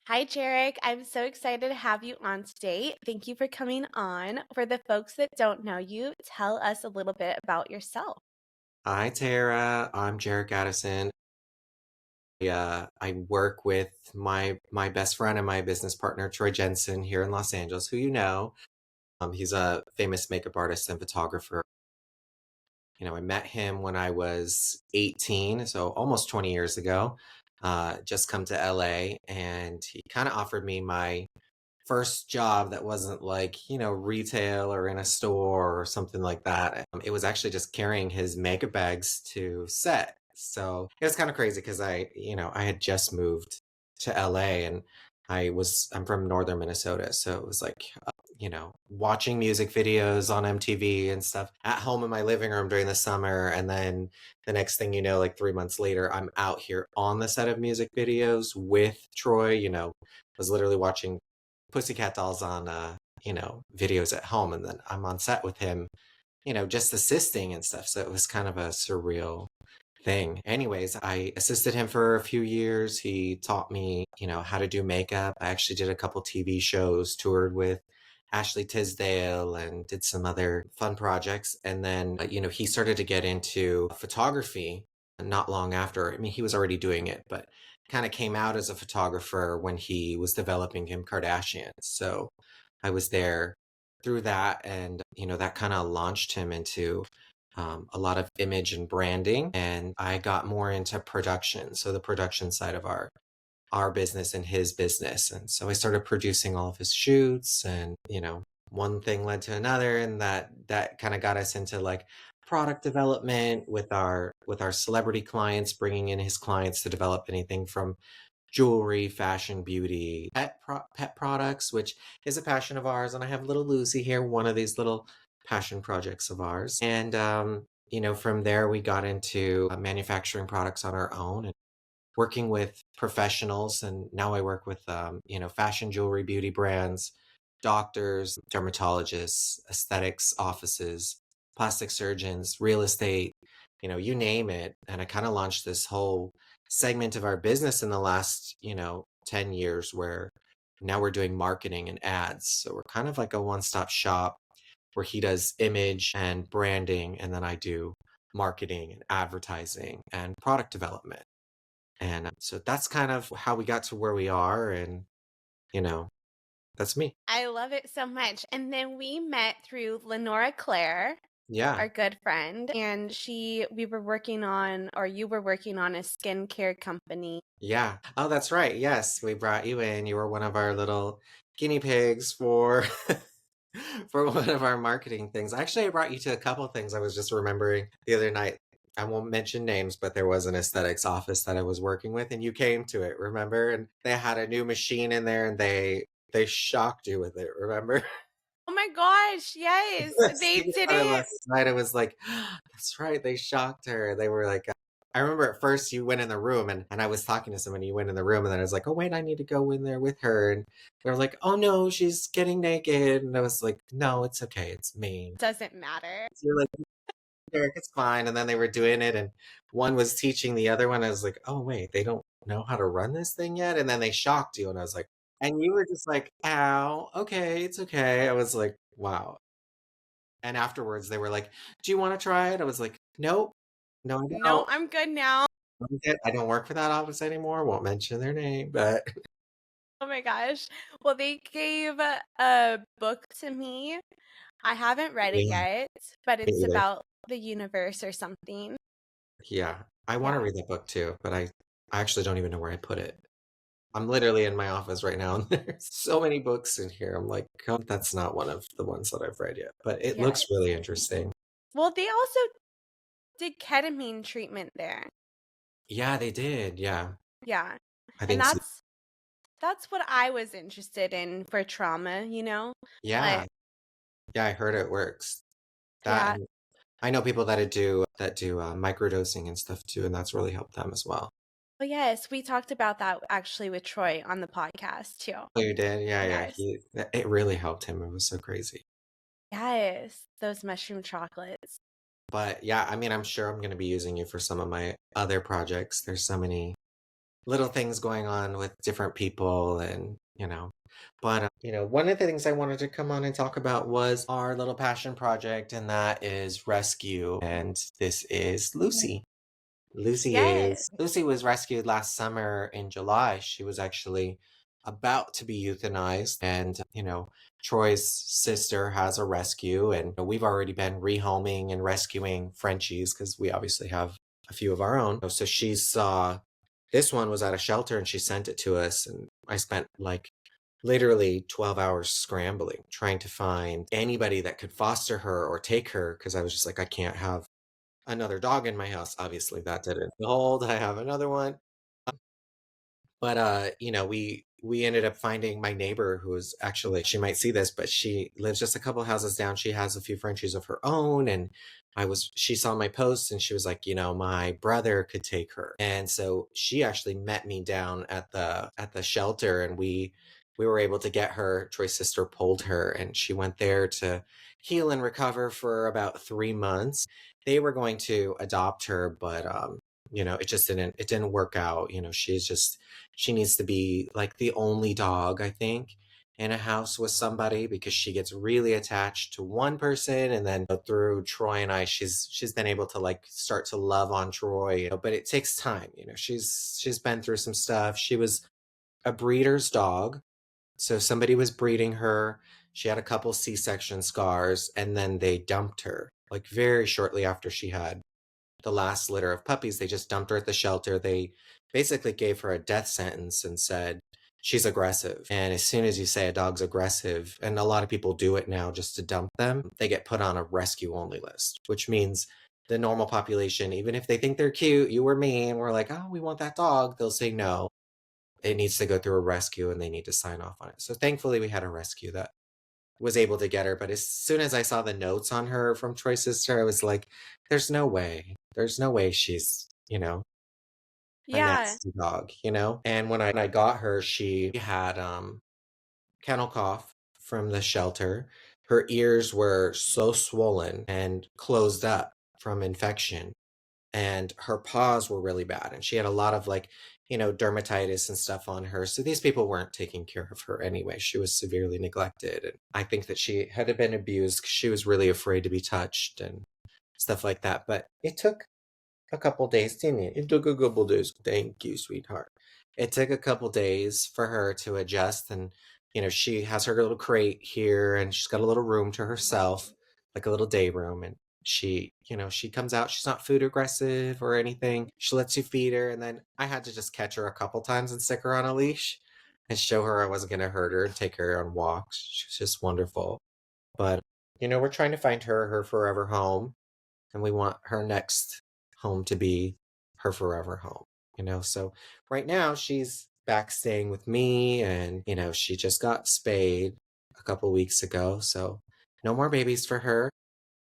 Hi, Jarek. I'm so excited to have you on today. Thank you for coming on. For the folks that don't know you, tell us a little bit about yourself. Hi, Tara. I'm Jarek Addison. I work with my best friend and my business partner, Troy Jensen, here in Los Angeles, who you know. He's a famous makeup artist and photographer. I met him when I was 18, so almost 20 years ago. Just come to LA, and he kind of offered me my first job that wasn't like, retail or in a store or something like that. It was actually just carrying his makeup bags to set. So it was kind of crazy because I had just moved to LA and I'm from northern Minnesota. So it was like, watching music videos on MTV and stuff at home in my living room during the summer. And then the next thing you know, like 3 months later, I'm out here on the set of music videos with Troy, was literally watching Pussycat Dolls on, videos at home, and then I'm on set with him, just assisting and stuff. So it was kind of a surreal thing. Anyways, I assisted him for a few years. He taught me, how to do makeup. I actually did a couple TV shows, toured with Ashley Tisdale, and did some other fun projects. And then, he started to get into photography not long after. I mean, he was already doing it, but kind of came out as a photographer when he was developing Kim Kardashian. So I was there through that, and that kind of launched him into a lot of image and branding, and I got more into production, so the production side of our business and his business. And so I started producing all of his shoots, and one thing led to another, and that kind of got us into like product development with our celebrity clients, bringing in his clients to develop anything from jewelry, fashion, beauty, pet products, which is a passion of ours. And I have little Lucy here, one of these little passion projects of ours. And from there we got into manufacturing products on our own and working with professionals. And now I work with fashion, jewelry, beauty brands, doctors, dermatologists, aesthetics offices, plastic surgeons, real estate, you name it. And I kind of launched this whole segment of our business in the last 10 years, where now we're doing marketing and ads. So we're kind of like a one-stop shop, where he does image and branding, and then I do marketing and advertising and product development. And so that's kind of how we got to where we are. And, you know, that's me. I love it so much. And then we met through Lenora Claire, Yeah. our good friend, and we were working on, or you were working on a skincare company. Yeah. Oh, that's right. Yes. We brought you in. You were one of our little guinea pigs for for one of our marketing things. Actually, I brought you to a couple things I was just remembering the other night. I won't mention names, but there was an aesthetics office that I was working with, and you came to it, remember? And they had a new machine in there, and they shocked you with it, remember? Oh my gosh, yes, they Speaking did about it it. last night, I was like, that's right, they shocked her. They were like, I remember at first you went in the room, and I was talking to someone, you went in the room, and then I was like, oh, wait, I need to go in there with her. And they were like, oh no, she's getting naked. And I was like, no, it's okay. It's me. Doesn't matter. So you're like, Derek, it's fine. And then they were doing it, and one was teaching the other one. I was like, oh, wait, they don't know how to run this thing yet. And then they shocked you. And I was like, and you were just like, ow, okay, it's okay. I was like, wow. And afterwards, they were like, "Do you wanna try it?" I was like, "Nope. No, I No, don't. I'm good now. I don't work for that office anymore, won't mention their name, but" Oh my gosh. Well, they gave a book to me. I haven't read it Yeah, yet, but me it's either. about the universe or something. Yeah, I wanna Yeah. read that book too, but I actually don't even know where I put it. I'm literally in my office right now, and there's so many books in here. I'm like, "Oh, that's not one of the ones that I've read yet," but it Yeah. looks really interesting. Well, they also did ketamine treatment there. Yeah, they did, yeah. Yeah. I And think so. that's what I was interested in for trauma, Yeah. Like, Yeah, I heard it works. That yeah. and I know people that do, microdosing and stuff too, and that's really helped them as well. Well, yes, we talked about that actually with Troy on the podcast too. Oh, you did? Yeah, yeah, Yes. it really helped him, it was so crazy. Yes, those mushroom chocolates. But, yeah, I mean, I'm sure I'm gonna be using you for some of my other projects, there's so many little things going on with different people and, but, one of the things I wanted to come on and talk about was our little passion project, and that is rescue. And this is Lucy. Yes. Lucy was rescued last summer in July. She was actually about to be euthanized. And, Troy's sister has a rescue, and we've already been rehoming and rescuing Frenchies because we obviously have a few of our own. So she saw this one was at a shelter and she sent it to us. And I spent like literally 12 hours scrambling, trying to find anybody that could foster her or take her because I was just like, I can't have another dog in my house. Obviously, that didn't hold. I have another one. But we ended up finding my neighbor who is actually, she might see this, but she lives just a couple houses down. She has a few Frenchies of her own, and she saw my post and she was like, my brother could take her. And so she actually met me down at the shelter, and we were able to get her. Troy's sister pulled her and she went there to heal and recover for about 3 months. They were going to adopt her, but it didn't work out. She needs to be like the only dog, I think, in a house with somebody because she gets really attached to one person. And then through Troy and I, she's been able to like start to love on Troy, but it takes time. She's been through some stuff. She was a breeder's dog. So somebody was breeding her. She had a couple C-section scars, and then they dumped her like very shortly after she had the last litter of puppies. They just dumped her at the shelter. They basically gave her a death sentence and said, she's aggressive. And as soon as you say a dog's aggressive, and a lot of people do it now just to dump them, they get put on a rescue only list, which means the normal population, even if they think they're cute, you or me, and we're like, oh, we want that dog, they'll say no. It needs to go through a rescue and they need to sign off on it. So thankfully, we had a rescue that was able to get her. But as soon as I saw the notes on her from Troy's sister, I was like, there's no way. There's no way she's, a Yeah. nasty dog. And when I got her, she had kennel cough from the shelter. Her ears were so swollen and closed up from infection, and her paws were really bad. And she had a lot of like, dermatitis and stuff on her. So these people weren't taking care of her anyway. She was severely neglected. And I think that she had been abused because she was really afraid to be touched and stuff like that. But it took a couple days, didn't it? It took a couple days. Thank you, sweetheart. It took a couple days for her to adjust. And, she has her little crate here and she's got a little room to herself, like a little day room. And she comes out. She's not food aggressive or anything. She lets you feed her. And then I had to just catch her a couple times and stick her on a leash and show her I wasn't going to hurt her and take her on walks. She was just wonderful. But, we're trying to find her forever home, and we want her next home to be her forever home. So right now she's back staying with me, and she just got spayed a couple weeks ago, so no more babies for her.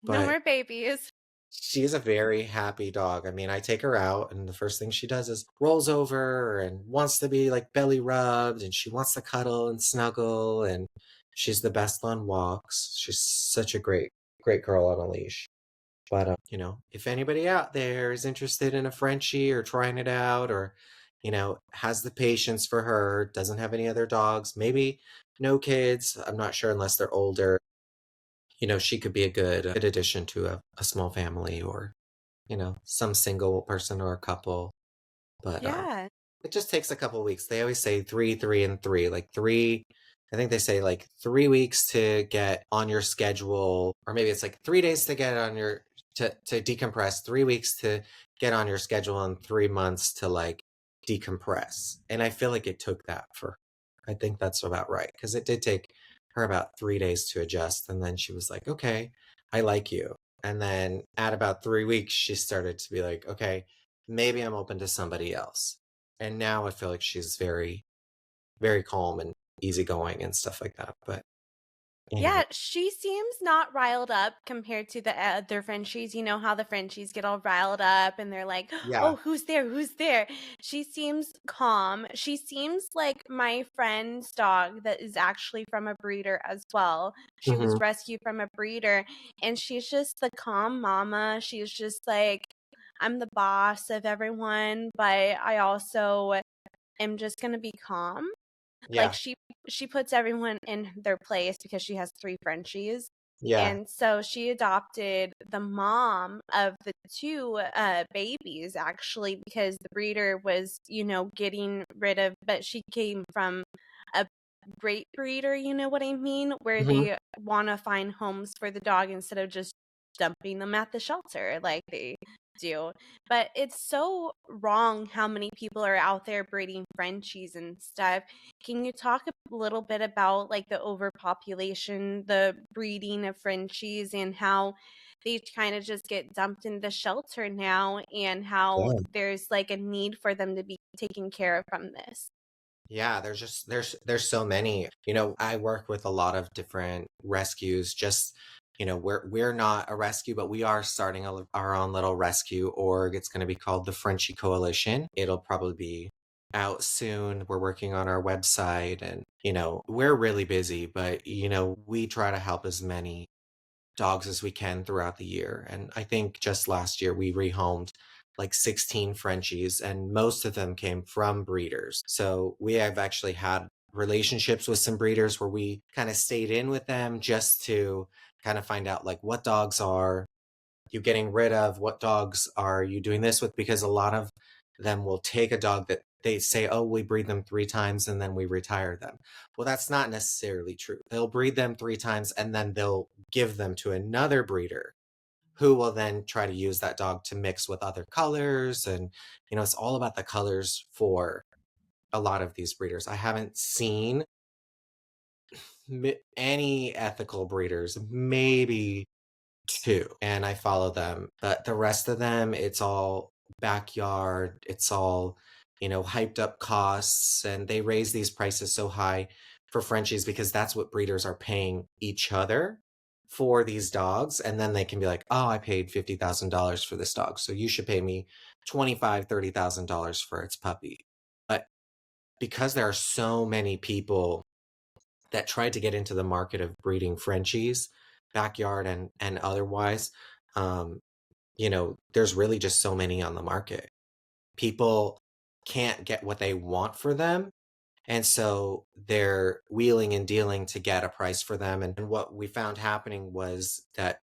No But more babies. she's a very happy dog. I mean, I take her out and the first thing she does is rolls over and wants to be like belly rubbed, and she wants to cuddle and snuggle, and she's the best on walks. She's such a great girl on a leash. But, if anybody out there is interested in a Frenchie or trying it out, or, has the patience for her, doesn't have any other dogs, maybe no kids, I'm not sure unless they're older, she could be a good addition to a small family, or, some single person or a couple. But Yeah. it just takes a couple weeks. They always say 3, 3, and 3. Like 3, I think they say like 3 weeks to get on your schedule, or maybe it's like 3 days to get on your to decompress, 3 weeks to get on your schedule, and 3 months to like decompress. And I feel like it took that for her. I think that's about right because it did take her about 3 days to adjust, and then she was like, "Okay, I like you." And then at about 3 weeks, she started to be like, "Okay, maybe I'm open to somebody else." And now I feel like she's very, very calm and easygoing and stuff like that. But, you know, Yeah, she seems not riled up compared to the other Frenchies. You know how the Frenchies get all riled up and they're like, yeah. oh, who's there? Who's there? She seems calm. She seems like my friend's dog that is actually from a breeder as well. She was Hmm. rescued from a breeder, and she's just the calm mama. She's just like, I'm the boss of everyone, but I also am just gonna be calm. Like, Yeah. she puts everyone in their place because she has 3 Frenchies, Yeah. and so she adopted the mom of the 2, babies, actually, because the breeder was, getting rid of, but she came from a great breeder, you know what I mean? Where Mhm. they wanna find homes for the dog instead of just dumping them at the shelter like they do. But it's so wrong how many people are out there breeding Frenchies and stuff. Can you talk a little bit about like the overpopulation, the breeding of Frenchies, and how they kind of just get dumped in the shelter now, and how Yeah. there's like a need for them to be taken care of from this? Yeah, there's so many. I work with a lot of different rescues. Just, we're not a rescue, but we are starting our own little rescue org. It's going to be called the Frenchie Coalition. It'll probably be out soon. We're working on our website, and we're really busy, but we try to help as many dogs as we can throughout the year. And I think just last year we rehomed like 16 Frenchies, and most of them came from breeders. So we have actually had relationships with some breeders where we kind of stayed in with them just to kind of find out like what dogs are you getting rid of, what dogs are you doing this with, because a lot of them will take a dog that they say, oh, we breed them 3 times and then we retire them. Well, that's not necessarily true. They'll breed them 3 times and then they'll give them to another breeder who will then try to use that dog to mix with other colors. And it's all about the colors for a lot of these breeders. I haven't seen any ethical breeders, maybe 2, and I follow them. But the rest of them, it's all backyard, it's all, hyped up costs, and they raise these prices so high for Frenchies because that's what breeders are paying each other for these dogs. And then they can be like, oh, I paid $50,000 for this dog, so you should pay me 25, $30,000 for its puppy. But because there are so many people that tried to get into the market of breeding Frenchies, backyard and otherwise, um, there's really just so many on the market. People can't get what they want for them. And so they're wheeling and dealing to get a price for them. And what we found happening was that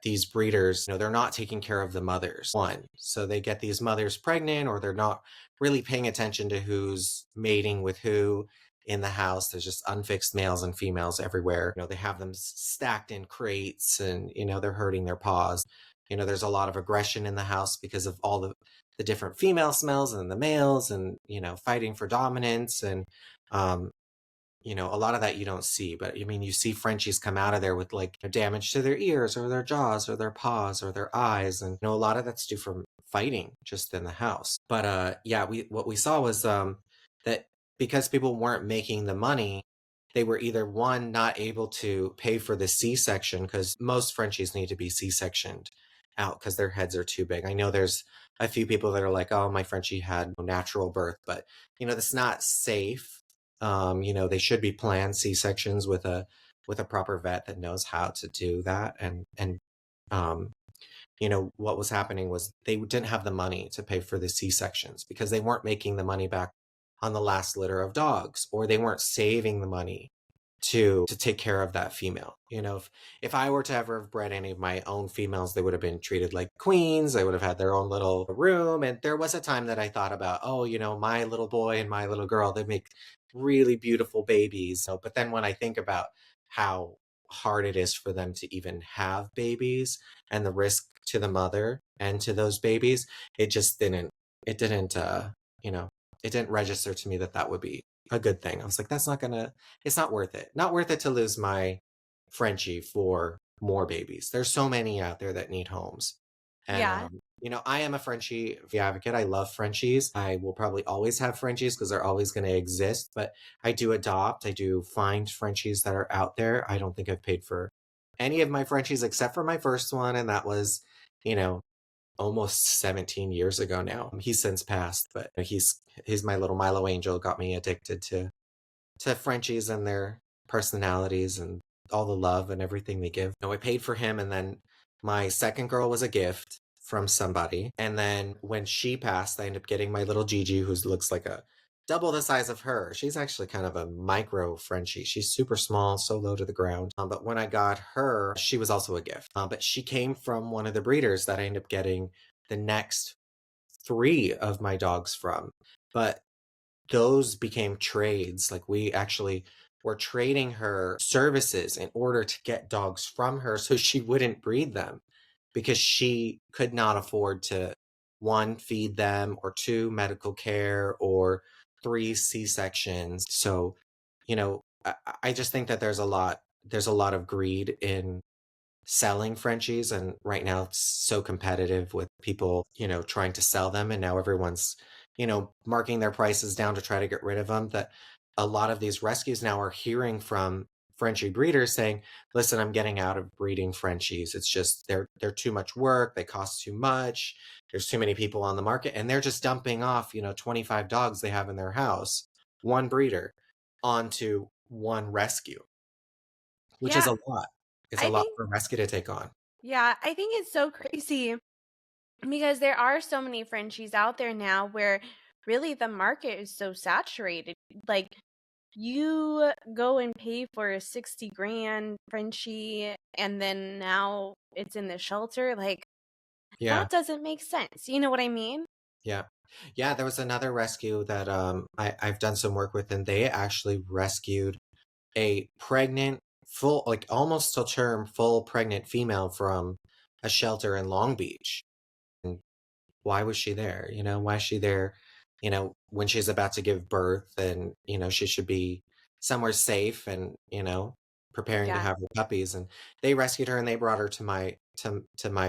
these breeders, they're not taking care of the mothers. One, so they get these mothers pregnant, or they're not really paying attention to who's mating with who in the house. There's just unfixed males and females everywhere. They have them stacked in crates, and they're hurting their paws. There's a lot of aggression in the house because of all the different female smells and the males, and fighting for dominance. And um a lot of that you don't see, but I mean, you see Frenchies come out of there with like damage to their ears or their jaws or their paws or their eyes. And, a lot of that's due from fighting just in the house. But, yeah, what we saw was, that because people weren't making the money, they were either one, not able to pay for the C-section, because most Frenchies need to be C-sectioned out because their heads are too big. I know there's a few people that are like, oh, my Frenchie had natural birth, but, that's not safe. They should be planned C-sections with a proper vet that knows how to do that. And um, what was happening was they didn't have the money to pay for the C-sections because they weren't making the money back on the last litter of dogs, or they weren't saving the money to take care of that female. If I were to ever have bred any of my own females, they would have been treated like queens. They would have had their own little room. And there was a time that I thought about, oh, my little boy and my little girl, they make really beautiful babies. So, but then when I think about how hard it is for them to even have babies and the risk to the mother and to those babies, it just didn't, you know, it didn't register to me that that would be a good thing. I was like, it's not worth it. Not worth it to lose my Frenchie for more babies. There's so many out there that need homes. And, Yeah. I am a Frenchie advocate. I love Frenchies. I will probably always have Frenchies because they're always going to exist. But I do adopt. I do find Frenchies that are out there. I don't think I've paid for any of my Frenchies except for my first one. And that was, you know, almost 17 years ago now. He's since passed, but he's my little Milo angel, got me addicted to Frenchies and their personalities and all the love and everything they give. I paid for him, and then my second girl was a gift from somebody. And then when she passed, I ended up getting my little Gigi, who looks like a double the size of her. She's actually kind of a micro Frenchie. She's super small, so low to the ground. But when I got her, she was also a gift. But she came from one of the breeders that I ended up getting the next three of my dogs from. But those became trades. Like we actually were trading her services in order to get dogs from her so she wouldn't breed them because she could not afford to one, feed them, or two, medical care, or three, C-sections. So, I just think that there's a lot of greed in selling Frenchies, and right now it's so competitive with people, trying to sell them, and now everyone's, marking their prices down to try to get rid of them, that a lot of these rescues now are hearing from Frenchie breeders saying, "Listen, I'm getting out of breeding Frenchies. It's just they're too much work, they cost too much, there's too many people on the market," and they're just dumping off, 25 dogs they have in their house, one breeder, onto one rescue, which is Yeah, a lot. It's a I lot think for a rescue to take on. yeah, I think it's so crazy because there are so many Frenchies out there now where really the market is so saturated. Like you go and pay for a 60 grand Frenchie and then now it's in the shelter. Like Yeah, that doesn't make sense. You know what I mean? yeah. Yeah, there was another rescue that I've done some work with, and they actually rescued a pregnant, full, like almost to term, full pregnant female from a shelter in Long Beach. And why was she there? Why is she there, when she's about to give birth, and, she should be somewhere safe and, preparing to Yeah. have her puppies. And they rescued her and they brought her to my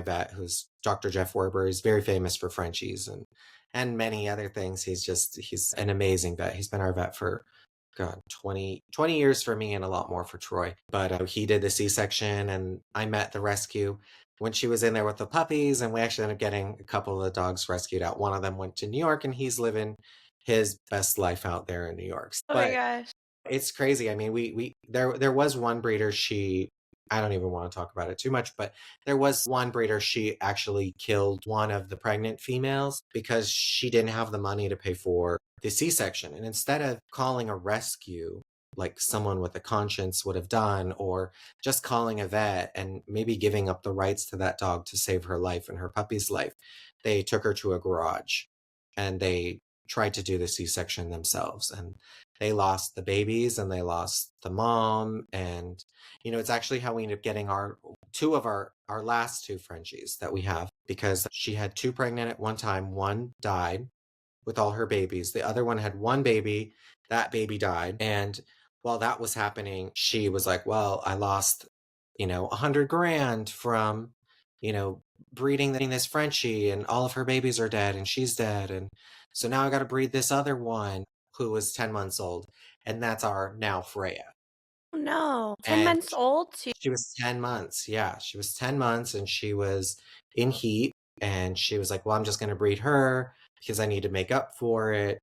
vet, who's Dr. Jeff Werber. He's very famous for Frenchies and many other things. He's an amazing vet. He's been our vet for God, 20 years for me and a lot more for Troy. But he did the C-section and I met the rescue when she was in there with the puppies, and we actually ended up getting a couple of the dogs rescued out. One of them went to New York and he's living his best life out there in New York. Oh my But gosh. it's crazy. I mean, there was one breeder, I don't even want to talk about it too much, but there was one breeder, she actually killed one of the pregnant females because she didn't have the money to pay for the C-section. And instead of calling a rescue, like someone with a conscience would have done, or just calling a vet and maybe giving up the rights to that dog to save her life and her puppy's life, they took her to a garage and they tried to do the C-section themselves. And they lost the babies and they lost the mom. And, it's actually how we ended up getting two of our last two Frenchies that we have, because she had two pregnant at one time. One died with all her babies. The other one had one baby. That baby died. And while that was happening, she was like, well, I lost, 100 grand from, you know, breeding this Frenchie, and all of her babies are dead and she's dead. And so now I got to breed this other one who was 10 months old. And that's our now Freya. Oh no. 10 And months old too. she was 10 months. Yeah. She was 10 months and she was in heat. And she was like, well, I'm just going to breed her because I need to make up for it.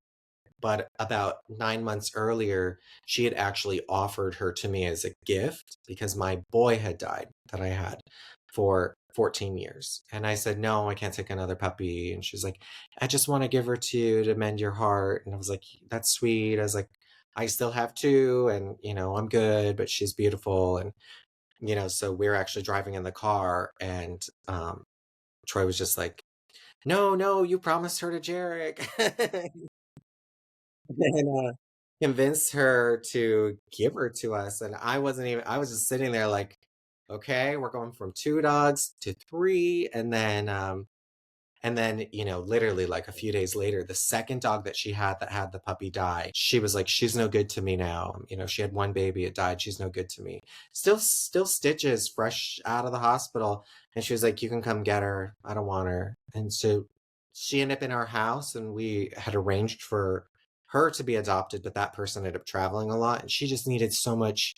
But about 9 months earlier, she had actually offered her to me as a gift because my boy had died that I had for 14 years. And I said, no, I can't take another puppy. And she's like, I just want to give her to you to mend your heart. And I was like, that's sweet. I was like, I still have two and, I'm good, but she's beautiful. And, so we were actually driving in the car and Troy was just like, no, no, you promised her to Jarek. And convinced her to give her to us. And I was just sitting there like, okay, we're going from two dogs to three. And then, literally like a few days later, the second dog that she had that had the puppy die, she was like, she's no good to me now. She had one baby, it died. She's no good to me. Still stitches fresh out of the hospital. And she was like, you can come get her. I don't want her. And so she ended up in our house and we had arranged for her to be adopted, but that person ended up traveling a lot and she just needed so much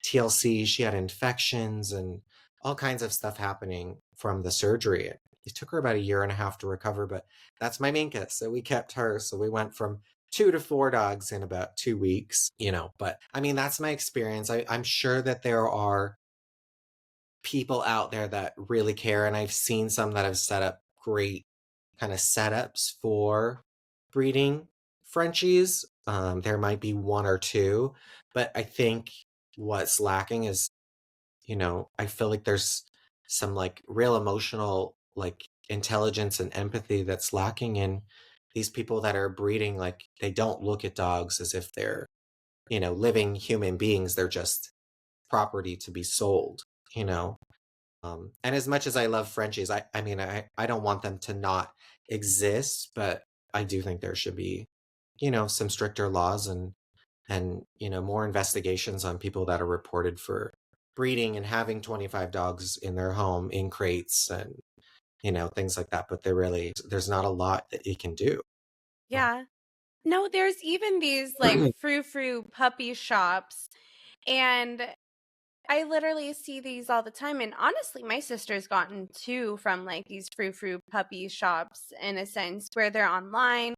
TLC. She had infections and all kinds of stuff happening from the surgery. It took her about a year and a half to recover, but that's my Minka. So we kept her. So we went from two to four dogs in about 2 weeks, but I mean, that's my experience. I'm sure that there are people out there that really care. And I've seen some that have set up great kind of setups for breeding Frenchies. There might be one or two, but I think what's lacking is, I feel like there's some like real emotional like intelligence and empathy that's lacking in these people that are breeding. Like they don't look at dogs as if they're, living human beings. They're just property to be sold, you know? And as much as I love Frenchies, I mean, I don't want them to not exist, but I do think there should be, some stricter laws and, more investigations on people that are reported for breeding and having 25 dogs in their home in crates and, things like that. But there's not a lot that you can do. Yeah. No, there's even these like frou-frou puppy shops, and I literally see these all the time, and honestly, my sister's gotten 2 from, like, these frou-frou puppy shops in a sense where they're online.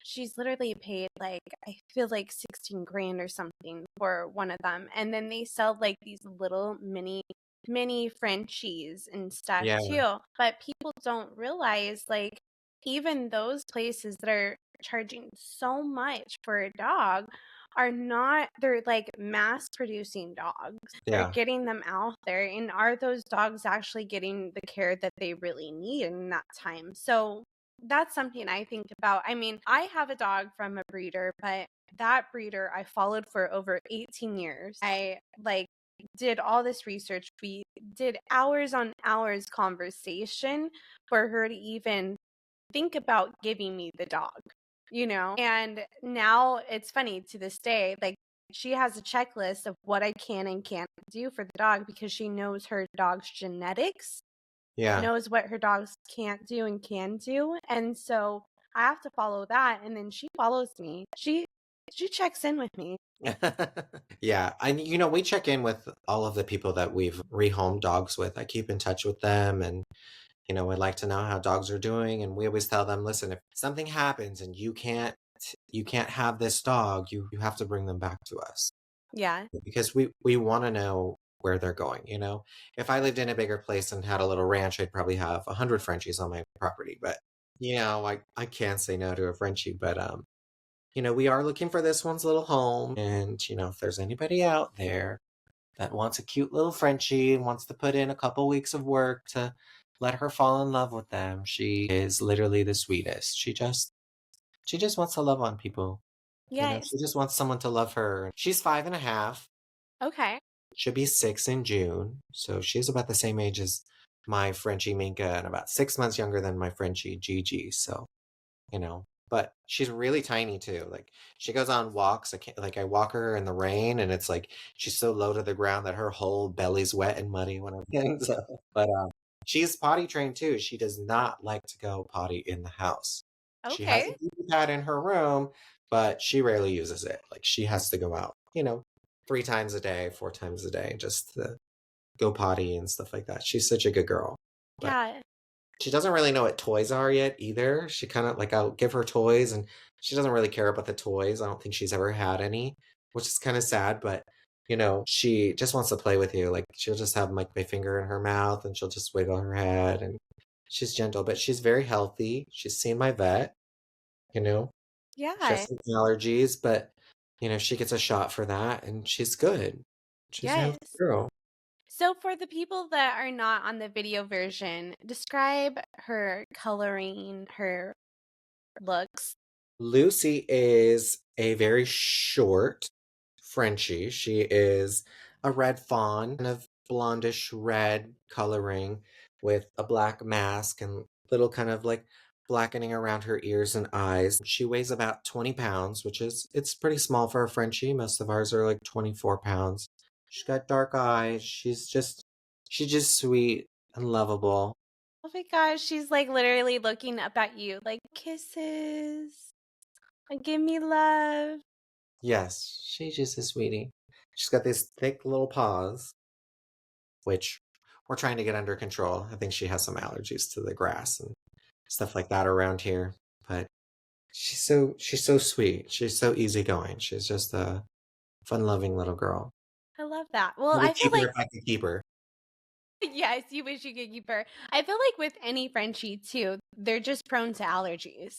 She's literally paid, like, I feel like 16 grand or something for one of them, and then they sell, like, these little mini Frenchies and stuff Yeah, too, but people don't realize, like, even those places that are charging so much for a dog are not they're, like, mass producing dogs. They're yeah, getting them out there, and are those dogs actually getting the care that they really need in that time? So, that's something I think about. I mean, I have a dog from a breeder, but that breeder I followed for over 18 years. I, like, did all this research. We did hours on hours conversation for her to even think about giving me the dog, you know? And now it's funny to this day, like she has a checklist of what I can and can't do for the dog because she knows her dog's genetics, yeah. knows what her dogs can't do and can do. And so I have to follow that. And then she follows me. She checks in with me. Yeah, and we check in with all of the people that we've rehomed dogs with. I keep in touch with them and I'd like to know how dogs are doing and we always tell them, listen, if something happens and you can't have this dog, you have to bring them back to us Yeah. because we want to know where they're going. If I lived in a bigger place and had a little ranch, I'd probably have 100 Frenchies on my property, but I can't say no to a Frenchie, but we are looking for this one's little home. And, if there's anybody out there that wants a cute little Frenchie and wants to put in a couple weeks of work to let her fall in love with them, she is literally the sweetest. She just wants to love on people. Yes. She just wants someone to love her. She's 5.5. Okay. She'll be 6 in June. So she's about the same age as my Frenchie Minka and about 6 months younger than my Frenchie Gigi. So but she's really tiny too. Like she goes on walks. I walk her in the rain and it's like she's so low to the ground that her whole belly's wet and muddy when I'm getting so. But she's potty trained too. She does not like to go potty in the house. She has Okay. a pee pad in her room, but she rarely uses it. Like she has to go out, 3 times a day, 4 times a day, just to go potty and stuff like that. She's such a good girl. But Yeah. she doesn't really know what toys are yet either. She kind of like I'll give her toys and she doesn't really care about the toys. I don't think she's ever had any, which is kind of sad, but she just wants to play with you. Like she'll just have like my finger in her mouth and she'll just wiggle her head and she's gentle, but she's very healthy. She's seen my vet, you know. She has Yeah. some allergies, but she gets a shot for that and she's good. She's a healthy Yes. girl. So for the people that are not on the video version, describe her coloring, her looks. Lucy is a very short Frenchie. She is a red fawn, kind of blondish red coloring with a black mask and little kind of like blackening around her ears and eyes. She weighs about 20 pounds, it's pretty small for a Frenchie. Most of ours are like 24 pounds. She's got dark eyes. She's just sweet and lovable. Oh my gosh, she's like literally looking up at you like kisses. Give me love. Yes, she's just a sweetie. She's got these thick little paws, which we're trying to get under control. I think she has some allergies to the grass and stuff like that around here. But she's so sweet. She's so easygoing. She's just a fun-loving little girl. I love that. Well, I I would feel keep her like if I could keep her. yes, you wish you could keep her. I feel like with any Frenchie too, they're just prone to allergies.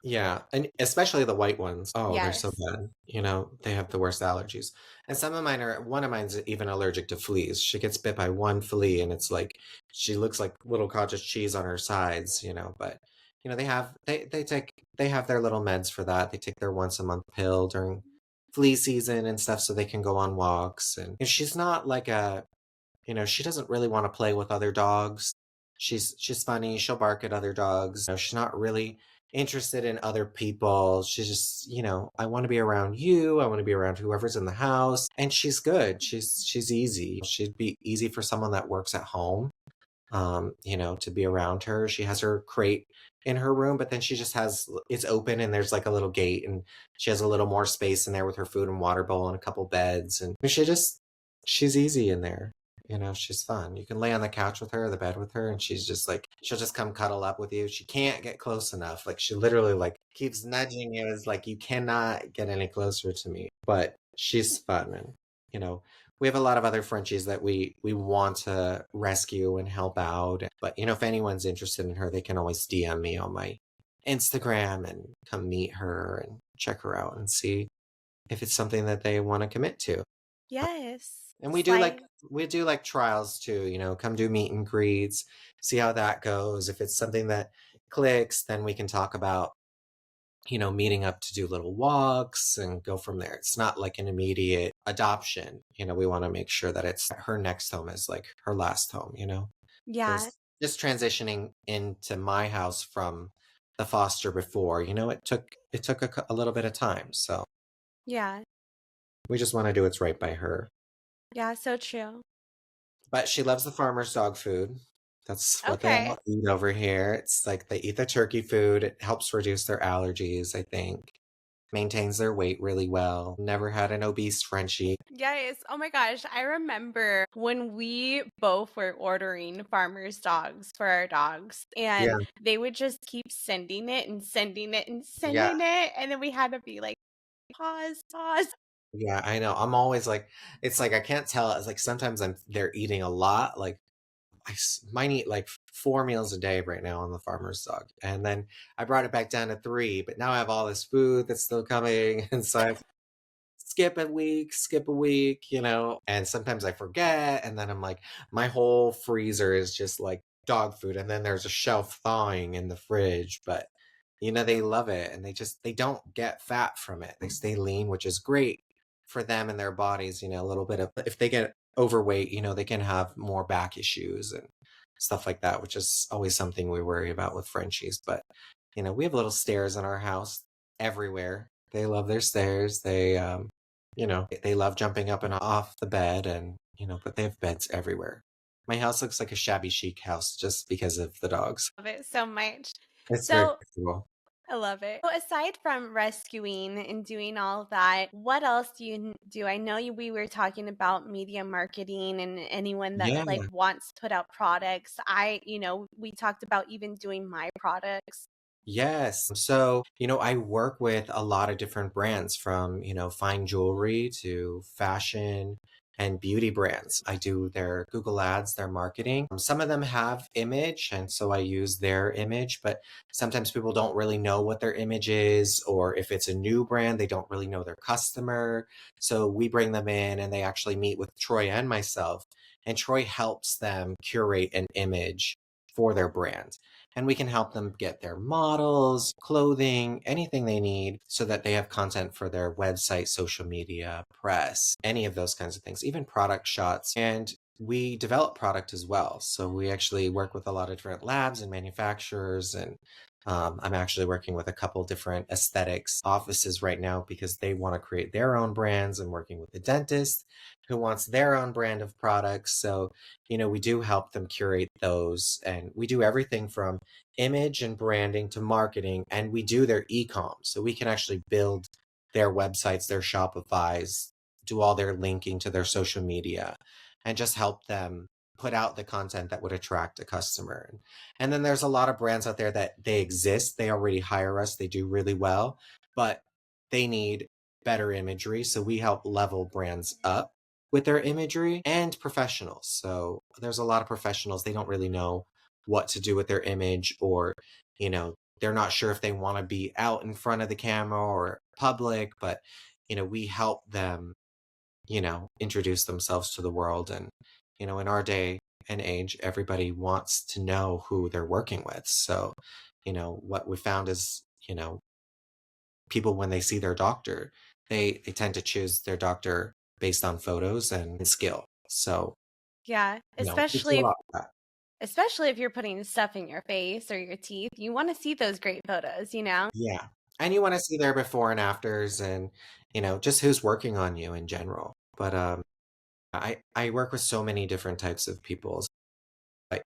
Yeah, and especially the white ones. Oh, they're so Yes. bad. They have the worst allergies. And some of mine are one of mine's even allergic to fleas. She gets bit by one flea and it's like she looks like little cottage cheese on her sides, but they have their little meds for that. They take their once a month pill during flea season and stuff so they can go on walks. And she's not like she doesn't really wanna play with other dogs. She's funny, she'll bark at other dogs. She's not really interested in other people. She's just, "I wanna be around you, I wanna be around whoever's in the house," and she's good. She's easy. She'd be easy for someone that works at home, to be around her. She has her crate in her room, but then she just has it's open and there's like a little gate and she has a little more space in there with her food and water bowl and a couple beds and she's easy in there. She's fun. You can lay on the couch with her, the bed with her, and she's just like she'll just come cuddle up with you. She can't get close enough. Like she literally like keeps nudging you. It's like you cannot get any closer to me. But she's fun and you know, we have a lot of other Frenchies that we want to rescue and help out. But if anyone's interested in her, they can always DM me on my Instagram and come meet her and check her out and see if it's something that they want to commit to. Yes. And we do like Slight. we do like trials too, come do meet and greets, see how that goes. If it's something that clicks, then we can talk about meeting up to do little walks and go from there. It's not like an immediate adoption. We want to make sure that it's her next home is like her last home. Yeah. Because just transitioning into my house from the foster before, it took a little bit of time. So Yeah. we just want to do what's right by her. Yeah, so true. But she loves the farmer's dog food. That's what they Okay. all eat over here. It's like they eat the turkey food. It helps reduce their allergies, I think. Maintains their weight really well. Never had an obese Frenchie. Yes. Oh my gosh. I remember when we both were ordering farmer's dogs for our dogs, Yeah, and they would just keep sending it and sending it and yeah, sending it. And then we had to be like, pause, pause. yeah, I know. I'm always like it's like I can't tell. It's like sometimes they're eating a lot. Like might eat like 4 meals a day right now on the farmer's dog. And then I brought it back down to 3, but now I have all this food that's still coming, and so I skip a week, and sometimes I forget, and then I'm like, my whole freezer is just like dog food, and then there's a shelf thawing in the fridge, but they love it, and they don't get fat from it. They stay lean, which is great for them and their bodies, a little bit of if they get overweight, they can have more back issues and stuff like that, which is always something we worry about with Frenchies. But we have little stairs in our house everywhere. They love their stairs. They love jumping up and off the bed but they have beds everywhere. My house looks like a shabby chic house just because of the dogs. Love it so much. It's very So comfortable. I love it. So aside from rescuing and doing all of that, what else do you do? I know we were talking about media marketing and anyone that Yeah. like wants to put out products. We talked about even doing my products. Yes. So, I work with a lot of different brands from fine jewelry to fashion and beauty brands. I do their Google ads, their marketing. Some of them have image, and so I use their image, but sometimes people don't really know what their image is, or if it's a new brand, they don't really know their customer. So we bring them in and they actually meet with Troy and myself, and Troy helps them curate an image for their brand, and we can help them get their models, clothing, anything they need so that they have content for their website, social media, press, any of those kinds of things, even product shots. And we develop product as well. So we actually work with a lot of different labs and manufacturers. And I'm actually working with a couple different aesthetics offices right now because they want to create their own brands, and working with a dentist who wants their own brand of products. So we do help them curate those, and we do everything from image and branding to marketing, and we do their e-com. So we can actually build their websites, their Shopify's, do all their linking to their social media, and just help them put out the content that would attract a customer. And then there's a lot of brands out there that they exist, they already hire us, they do really well, but they need better imagery. So we help level brands up with their imagery, and professionals. So there's a lot of professionals, they don't really know what to do with their image, or they're not sure if they want to be out in front of the camera or public, but we help them, introduce themselves to the world. And, in our day and age, everybody wants to know who they're working with. So, what we found is, people when they see their doctor, they tend to choose their doctor based on photos and skill. So, Yeah, we see a lot of that. especially if you're putting stuff in your face or your teeth, you wanna see those great photos, you know? Yeah. And you want to see their before and afters and, just who's working on you in general. But I work with so many different types of people.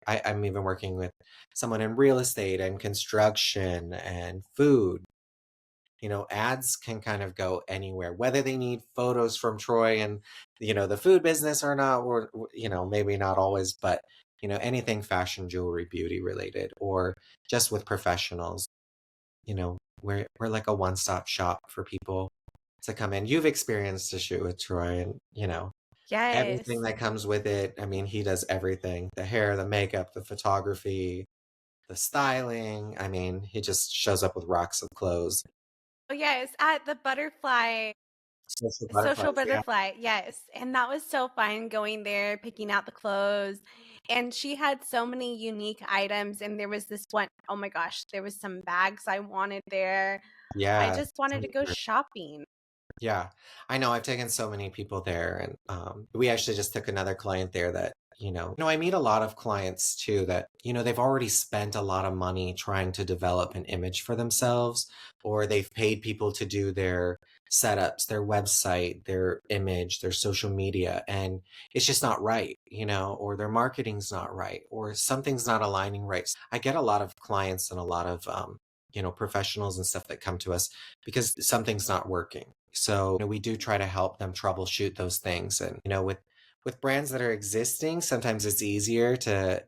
I'm even working with someone in real estate and construction and food. Ads can kind of go anywhere, whether they need photos from Troy and, the food business or not, or, maybe not always, but, anything fashion, jewelry, beauty related, or just with professionals, we're like a one-stop shop for people to come in. You've experienced a shoot with Troy and, everything Yes. that comes with it. I mean, he does everything, the hair, the makeup, the photography, the styling. I mean, he just shows up with racks of clothes. Oh, yes, at the butterfly Social Social butterflies, yeah. Butterfly, yes, and that was so fun going there, picking out the clothes, and she had so many unique items, and there was this one oh my gosh, there was some bags I wanted there. I Yeah. just wanted to go shopping. Yeah, I know. I've taken so many people there, and we actually just took another client there that I meet a lot of clients too that they've already spent a lot of money trying to develop an image for themselves, or they've paid people to do their setups, their website, their image, their social media, and it's just not right, or their marketing's not right, or something's not aligning right. I get a lot of clients and a lot of professionals and stuff that come to us because something's not working. So, we do try to help them troubleshoot those things. And, with brands that are existing, sometimes it's easier to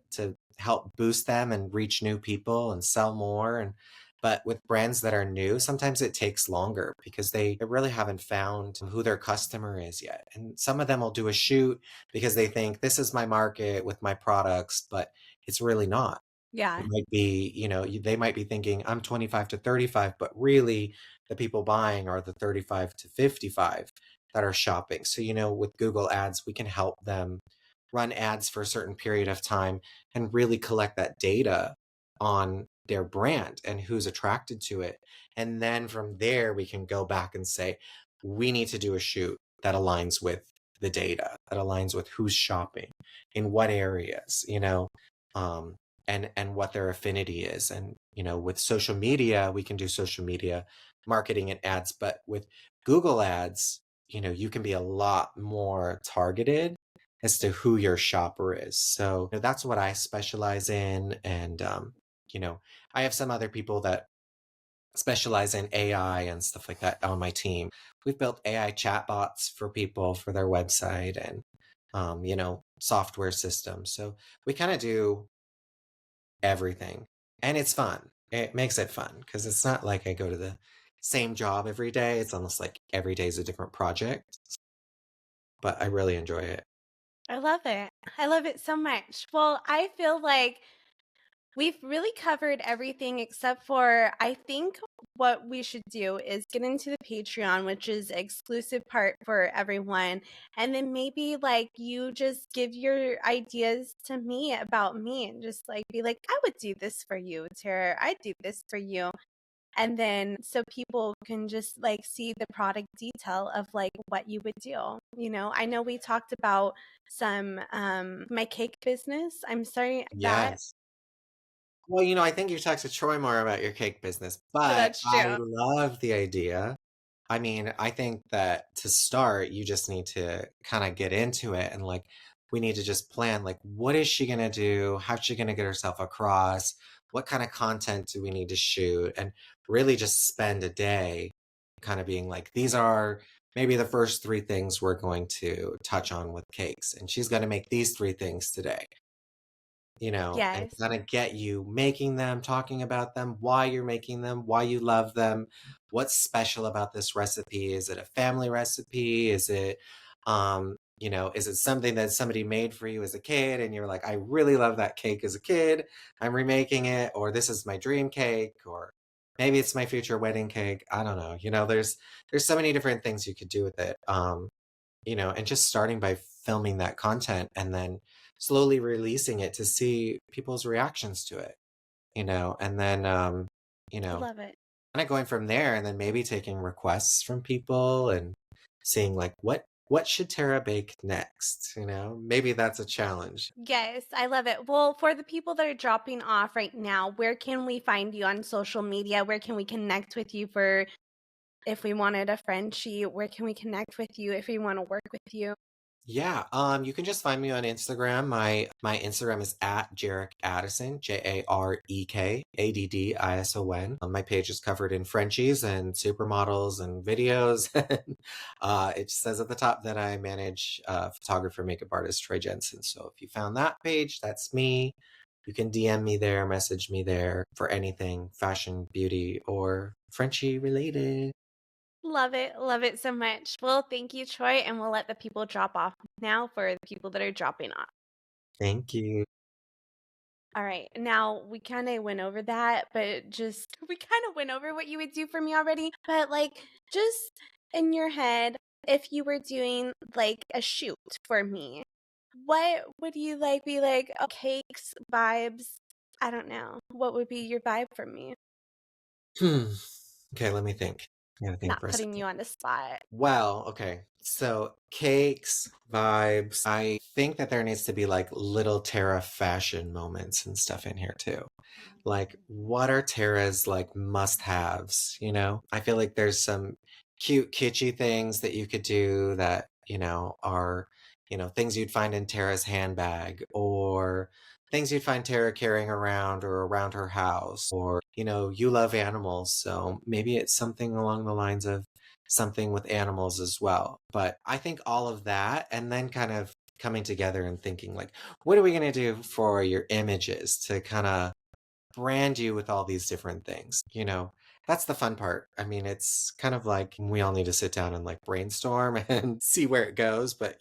help boost them and reach new people and sell more. And but with brands that are new, sometimes it takes longer because they really haven't found who their customer is yet. And some of them will do a shoot because they think this is my market with my products, but it's really not. It Yeah. might be, they might be thinking I'm 25 to 35, but really the people buying are the 35 to 55 that are shopping. So, with Google Ads, we can help them run ads for a certain period of time and really collect that data on their brand and who's attracted to it. And then from there, we can go back and say, we need to do a shoot that aligns with the data, that aligns with who's shopping in what areas, um, and what their affinity is. And, with social media, we can do social media marketing and ads, but with Google Ads, you can be a lot more targeted as to who your shopper is. So that's what I specialize in. And, you know, I have some other people that specialize in AI and stuff like that on my team. We've built AI chatbots for people for their website and, software systems. So we kind of do everything. And it's fun. It makes it fun because it's not like I go to the same job every day. It's almost like every day is a different project, but I really enjoy it. I love it. I love it so much. Well, I feel like we've really covered everything except for I think what we should do is get into the Patreon, which is exclusive part for everyone, and then maybe like you just give your ideas to me about me and just like be like, I would do this for you, Tara. I'd do this for you. And then so people can just like see the product detail of like what you would do. I know we talked about some my cake business. I'm starting that. Yes. Well, I think you talked to Troy more about your cake business, but That's I true. love the idea. I mean, I think that to start, you just need to kind of get into it and like we need to just plan like what is she going to do? How's she going to get herself across? What kind of content do we need to shoot? And really just spend a day kind of being like these are maybe the first three things we're going to touch on with cakes and she's going to make these three things today, and Yes. kind of get you making them, talking about them, why you're making them, why you love them, what's special about this recipe. Is it a family recipe? Is it, Is it something that somebody made for you as a kid and you're like, I really love that cake as a kid. I'm remaking it, or this is my dream cake, or maybe it's my future wedding cake. I don't know. There's so many different things you could do with it. And just starting by filming that content and then slowly releasing it to see people's reactions to it, and then you know, Love it. kind of going from there and then maybe taking requests from people and seeing like what should Tara bake next? Maybe that's a challenge. Yes, I love it. Well, for the people that are dropping off right now, where can we find you on social media? Where can we connect with you for if we wanted a Frenchie? Where can we connect with you if we want to work with you? Yeah, you can just find me on Instagram. My Instagram is at Jarek Addison, JarekAddison. My page is covered in Frenchies and supermodels and videos. And, it says at the top that I manage photographer, makeup artist Troy Jensen. So if you found that page, that's me. You can DM me there, message me there for anything fashion, beauty, or Frenchie related. Love it so much. Well, thank you, Troy, and we'll let the people drop off now for the people that are dropping off. Thank you. All right. Now we kind of went over that, but just we kind of went over what you would do for me already. But like, just in your head, if you were doing like a shoot for me, what would you like be like? Oh, cakes, vibes. I don't know. What would be your vibe for me? Hmm. Okay, let me think. I gotta think Not for a putting second. you on the spot. Well, okay. So cakes, vibes. I think that there needs to be like little Terra fashion moments and stuff in here too. Like, what are Tara's like must-haves, I feel like there's some cute, kitschy things that you could do that, are, things you'd find in Tara's handbag or things you'd find Tara carrying around or around her house. Or, you love animals, so maybe it's something along the lines of something with animals as well. But I think all of that and then kind of coming together and thinking like, what are we going to do for your images to kind of brand you with all these different things, That's the fun part. I mean, it's kind of like we all need to sit down and like brainstorm and see where it goes. But,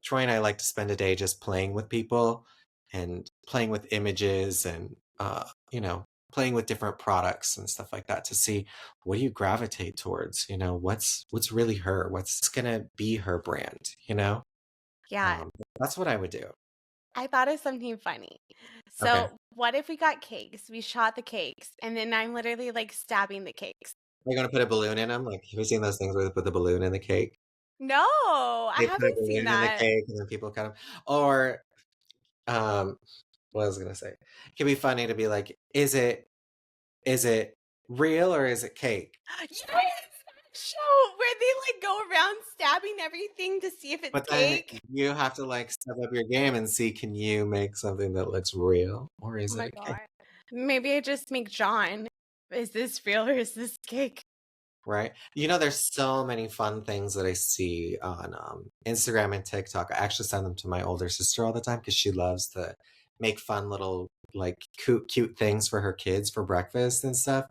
Troy and I like to spend a day just playing with people and playing with images and, playing with different products and stuff like that to see what do you gravitate towards, what's really her, what's going to be her brand. Yeah, Um, that's what I would do. I thought of something funny. Okay. So, what if we got cakes? We shot the cakes, and then I'm literally like stabbing the cakes. Are you going to put a balloon in them? Like, have you seen those things where they put the balloon in the cake? No, I They put a haven't seen balloon in the that. cake and then people cut 'em or, um, what I was gonna say, it can be funny to be like, "Is it real or is it cake?" Yes! That show where they like go around stabbing everything to see if it's But then cake. you have to, like, step up your game and see, can you make something that looks real or Oh is it my a cake, god. Maybe I just make John. Is this real or is this cake? right? There's so many fun things that I see on, Instagram and TikTok. I actually send them to my older sister all the time because she loves to make fun little, like, cute things for her kids for breakfast and stuff.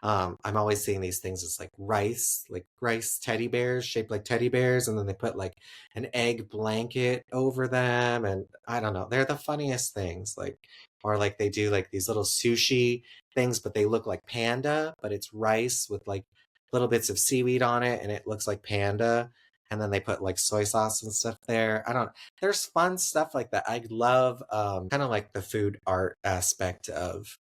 I'm always seeing these things as like rice teddy bears shaped like teddy bears, and then they put like an egg blanket over them, and I don't know, they're the funniest things. Like, or like they do like these little sushi things, but they look like panda, but it's rice with like little bits of seaweed on it, and it looks like panda. And then they put like soy sauce and stuff there. I don't. There's fun stuff like that. I love kind of like the food art aspect of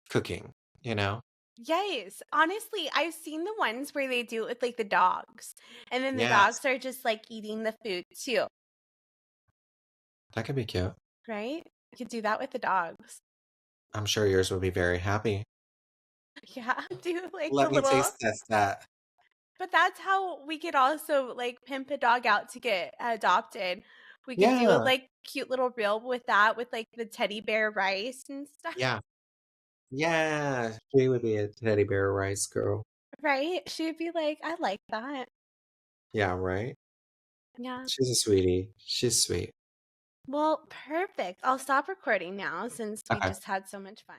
cooking. You know. Yes. Honestly, I've seen the ones where they do it with like the dogs. And then the Yes, dogs are just like eating the food too, that could be cute. right? You could do that with the dogs. I'm sure yours would be very happy. Yeah, do like the Let me little taste test that. but that's how we could also like pimp a dog out to get adopted. We could do a Yeah, like cute little reel with that with like the teddy bear rice and stuff, yeah, yeah. She would be a teddy bear rice girl. right? She'd be like, I like that. Yeah, right. Yeah. She's a sweetie. She's sweet. Well, perfect. I'll stop recording now since we Okay. just had so much fun.